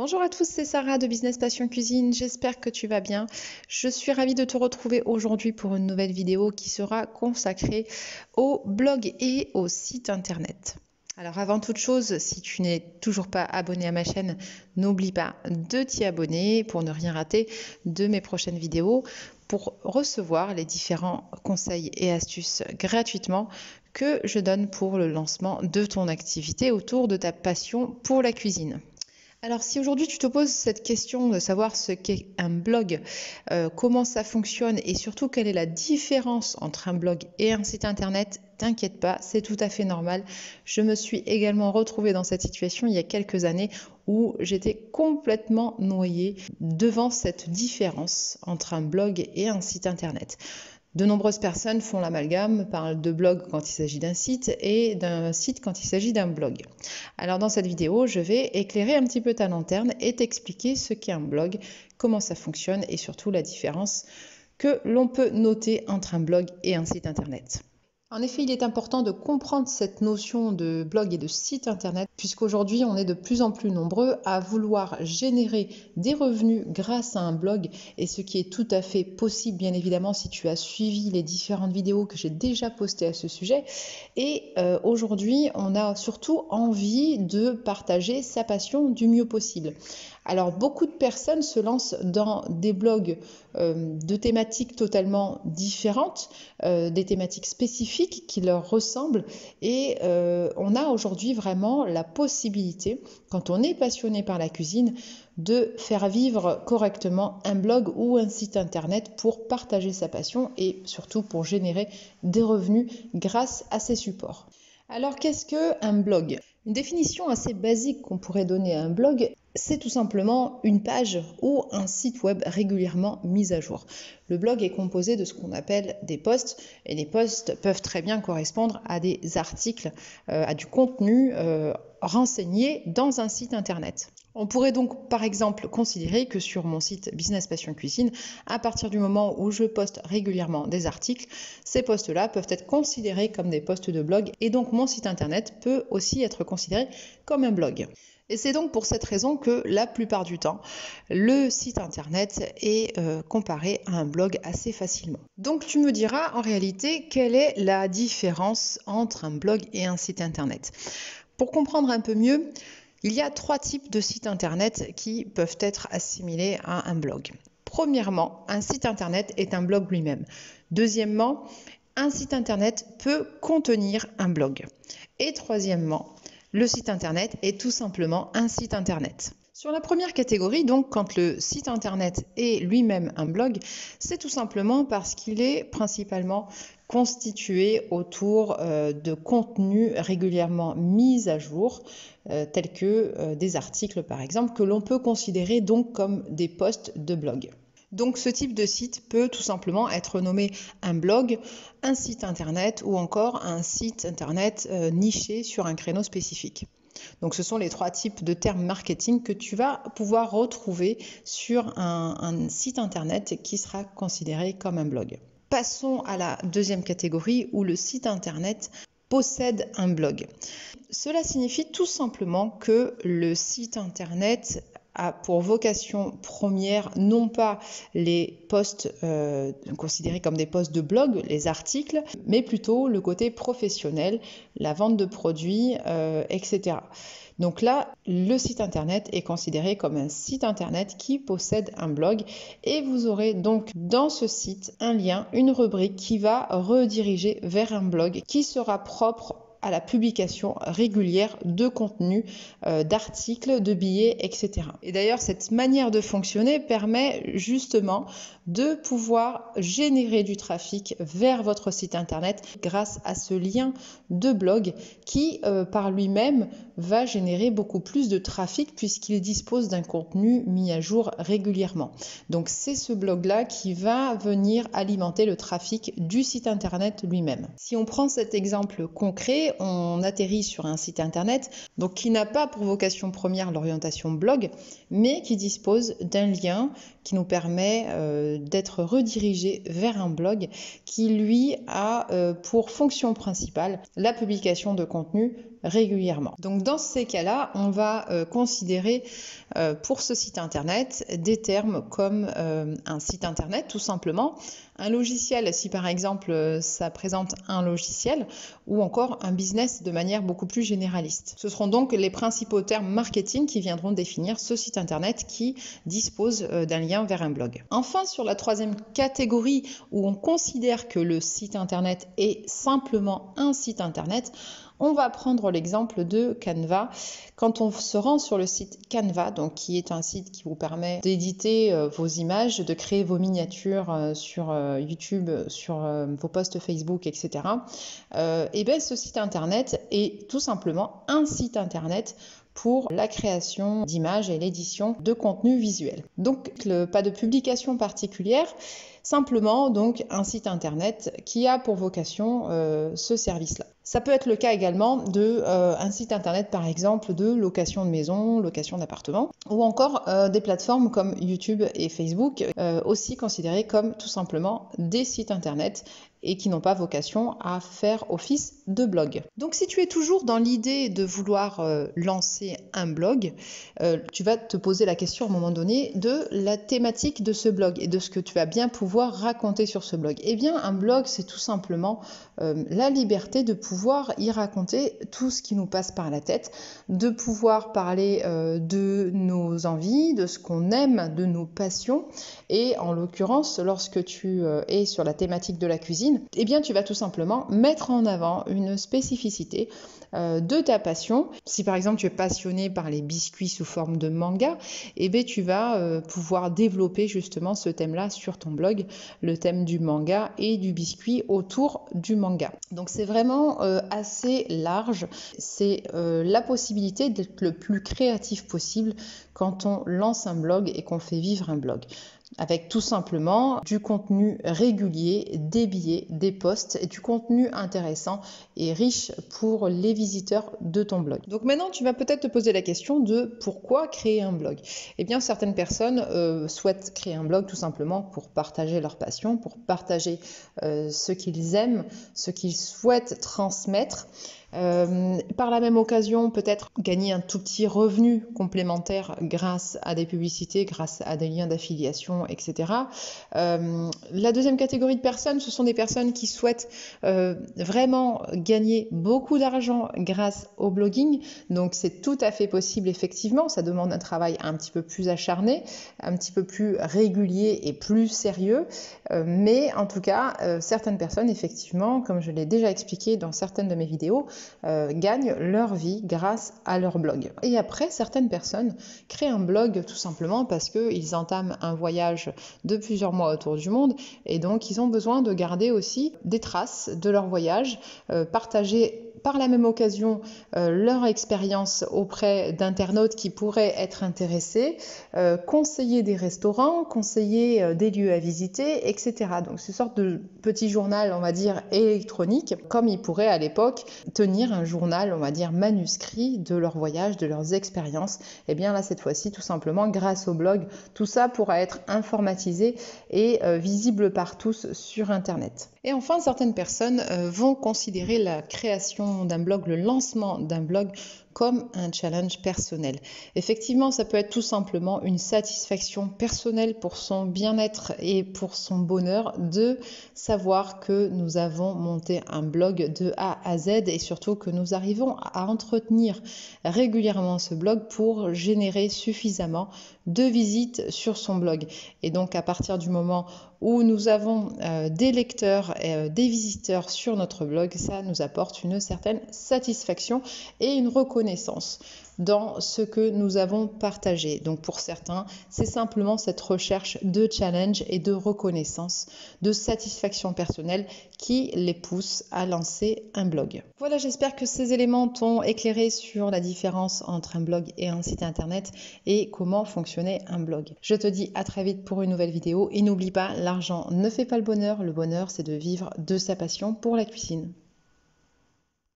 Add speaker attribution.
Speaker 1: Bonjour à tous, c'est Sarah de Business Passion Cuisine, j'espère que tu vas bien. Je suis ravie de te retrouver aujourd'hui pour une nouvelle vidéo qui sera consacrée au blog et au site internet. Alors avant toute chose, si tu n'es toujours pas abonné à ma chaîne, n'oublie pas de t'y abonner pour ne rien rater de mes prochaines vidéos, pour recevoir les différents conseils et astuces gratuitement que je donne pour le lancement de ton activité autour de ta passion pour la cuisine. Alors si aujourd'hui tu te poses cette question de savoir ce qu'est un blog, comment ça fonctionne et surtout quelle est la différence entre un blog et un site internet, t'inquiète pas, c'est tout à fait normal. Je me suis également retrouvée dans cette situation il y a quelques années où j'étais complètement noyée devant cette différence entre un blog et un site internet. De nombreuses personnes font l'amalgame, parlent de blog quand il s'agit d'un site et d'un site quand il s'agit d'un blog. Alors dans cette vidéo, je vais éclairer un petit peu ta lanterne et t'expliquer ce qu'est un blog, comment ça fonctionne et surtout la différence que l'on peut noter entre un blog et un site internet. En effet, il est important de comprendre cette notion de blog et de site internet puisqu'aujourd'hui on est de plus en plus nombreux à vouloir générer des revenus grâce à un blog, et ce qui est tout à fait possible bien évidemment si tu as suivi les différentes vidéos que j'ai déjà postées à ce sujet. Et aujourd'hui on a surtout envie de partager sa passion du mieux possible. Alors beaucoup de personnes se lancent dans des blogs de thématiques totalement différentes, des thématiques spécifiques qui leur ressemblent, et on a aujourd'hui vraiment la possibilité, quand on est passionné par la cuisine, de faire vivre correctement un blog ou un site internet pour partager sa passion et surtout pour générer des revenus grâce à ces supports. Alors qu'est-ce qu'un blog ? Une définition assez basique qu'on pourrait donner à un blog, c'est tout simplement une page ou un site web régulièrement mis à jour. Le blog est composé de ce qu'on appelle des posts, et les posts peuvent très bien correspondre à des articles, à du contenu renseigné dans un site internet. On pourrait donc par exemple considérer que sur mon site Business Passion Cuisine, à partir du moment où je poste régulièrement des articles, ces posts-là peuvent être considérés comme des posts de blog, et donc mon site internet peut aussi être considéré comme un blog. Et c'est donc pour cette raison que la plupart du temps, le site internet est comparé à un blog assez facilement. Donc tu me diras en réalité quelle est la différence entre un blog et un site internet. Pour comprendre un peu mieux, il y a 3 types de sites internet qui peuvent être assimilés à un blog. Premièrement, un site internet est un blog lui-même. Deuxièmement, un site internet peut contenir un blog. Et troisièmement, le site internet est tout simplement un site internet. Sur la première catégorie, donc, quand le site internet est lui-même un blog, c'est tout simplement parce qu'il est principalement constitué autour de contenus régulièrement mis à jour, tels que des articles par exemple, que l'on peut considérer donc comme des posts de blog. Donc ce type de site peut tout simplement être nommé un blog, un site internet ou encore un site internet niché sur un créneau spécifique. Donc ce sont les 3 types de termes marketing que tu vas pouvoir retrouver sur un site internet qui sera considéré comme un blog. Passons à la deuxième catégorie où le site internet possède un blog. Cela signifie tout simplement que le site internet a pour vocation première non pas les posts considérés comme des posts de blog, les articles, mais plutôt le côté professionnel, la vente de produits, etc. Donc là, le site internet est considéré comme un site internet qui possède un blog, et vous aurez donc dans ce site un lien, une rubrique qui va rediriger vers un blog qui sera propre à la publication régulière de contenus, d'articles, de billets, etc. Et d'ailleurs, cette manière de fonctionner permet justement de pouvoir générer du trafic vers votre site internet grâce à ce lien de blog qui, par lui-même, va générer beaucoup plus de trafic puisqu'il dispose d'un contenu mis à jour régulièrement. Donc c'est ce blog-là qui va venir alimenter le trafic du site internet lui-même. Si on prend cet exemple concret, on atterrit sur un site internet donc qui n'a pas pour vocation première l'orientation blog, mais qui dispose d'un lien qui nous permet d'être redirigé vers un blog qui lui a pour fonction principale la publication de contenu régulièrement. Donc dans ces cas-là, on va considérer pour ce site internet des termes comme un site internet tout simplement, un logiciel si par exemple ça présente un logiciel, ou encore un business de manière beaucoup plus généraliste. Ce seront donc les principaux termes marketing qui viendront définir ce site internet qui dispose d'un lien vers un blog. Enfin, sur la troisième catégorie où on considère que le site internet est simplement un site internet, on va prendre l'exemple de Canva. Quand on se rend sur le site Canva, donc qui est un site qui vous permet d'éditer vos images, de créer vos miniatures sur YouTube, sur vos posts Facebook, etc. Et bien ce site internet est tout simplement un site internet pour la création d'images et l'édition de contenu visuel. Donc pas de publication particulière, simplement donc un site internet qui a pour vocation ce service-là. Ça peut être le cas également de un site internet par exemple de location de maison, location d'appartement, ou encore des plateformes comme YouTube et Facebook, aussi considérées comme tout simplement des sites internet et qui n'ont pas vocation à faire office de blog. Donc si tu es toujours dans l'idée de vouloir lancer un blog, tu vas te poser la question à un moment donné de la thématique de ce blog et de ce que tu vas bien pouvoir raconter sur ce blog. Eh bien un blog, c'est tout simplement la liberté de pouvoir y raconter tout ce qui nous passe par la tête, de pouvoir parler de nos envies, de ce qu'on aime, de nos passions. Et en l'occurrence, lorsque tu es sur la thématique de la cuisine, eh bien tu vas tout simplement mettre en avant une spécificité de ta passion. Si par exemple tu es passionné par les biscuits sous forme de manga, eh bien tu vas pouvoir développer justement ce thème-là sur ton blog, le thème du manga et du biscuit autour du manga. Donc c'est vraiment assez large, c'est la possibilité d'être le plus créatif possible quand on lance un blog et qu'on fait vivre un blog, avec tout simplement du contenu régulier, des billets, des posts et du contenu intéressant et riche pour les visiteurs de ton blog. Donc maintenant, tu vas peut-être te poser la question de pourquoi créer un blog. Eh bien, certaines personnes souhaitent créer un blog tout simplement pour partager leur passion, pour partager ce qu'ils aiment, ce qu'ils souhaitent transmettre. Par la même occasion, peut-être gagner un tout petit revenu complémentaire grâce à des publicités, grâce à des liens d'affiliation, etc. La deuxième catégorie de personnes, ce sont des personnes qui souhaitent vraiment gagner beaucoup d'argent grâce au blogging. Donc c'est tout à fait possible effectivement, ça demande un travail un petit peu plus acharné, un petit peu plus régulier et plus sérieux. Mais en tout cas, certaines personnes effectivement, comme je l'ai déjà expliqué dans certaines de mes vidéos, gagnent leur vie grâce à leur blog. Et après, certaines personnes créent un blog tout simplement parce qu'ils entament un voyage de plusieurs mois autour du monde et donc ils ont besoin de garder aussi des traces de leur voyage, partager par la même occasion leur expérience auprès d'internautes qui pourraient être intéressés, conseiller des restaurants, conseiller des lieux à visiter, etc. Donc c'est une sorte de petit journal, on va dire, électronique, comme ils pourraient à l'époque tenir un journal, on va dire, manuscrit de leur voyage, de leurs expériences. Et bien là, cette fois-ci, tout simplement, grâce au blog, tout ça pourra être informatisé et visible par tous sur Internet. Et enfin, certaines personnes vont considérer la création d'un blog, le lancement d'un blog, comme un challenge personnel. Effectivement, ça peut être tout simplement une satisfaction personnelle pour son bien-être et pour son bonheur de savoir que nous avons monté un blog de A à Z et surtout que nous arrivons à entretenir régulièrement ce blog pour générer suffisamment de visites sur son blog. Et donc à partir du moment où nous avons des lecteurs, des visiteurs sur notre blog, ça nous apporte une certaine satisfaction et une reconnaissance dans ce que nous avons partagé. Donc pour certains, c'est simplement cette recherche de challenge et de reconnaissance, de satisfaction personnelle qui les pousse à lancer un blog. Voilà, j'espère que ces éléments t'ont éclairé sur la différence entre un blog et un site internet et comment fonctionnait un blog. Je te dis à très vite pour une nouvelle vidéo et n'oublie pas, l'argent ne fait pas le bonheur c'est de vivre de sa passion pour la cuisine.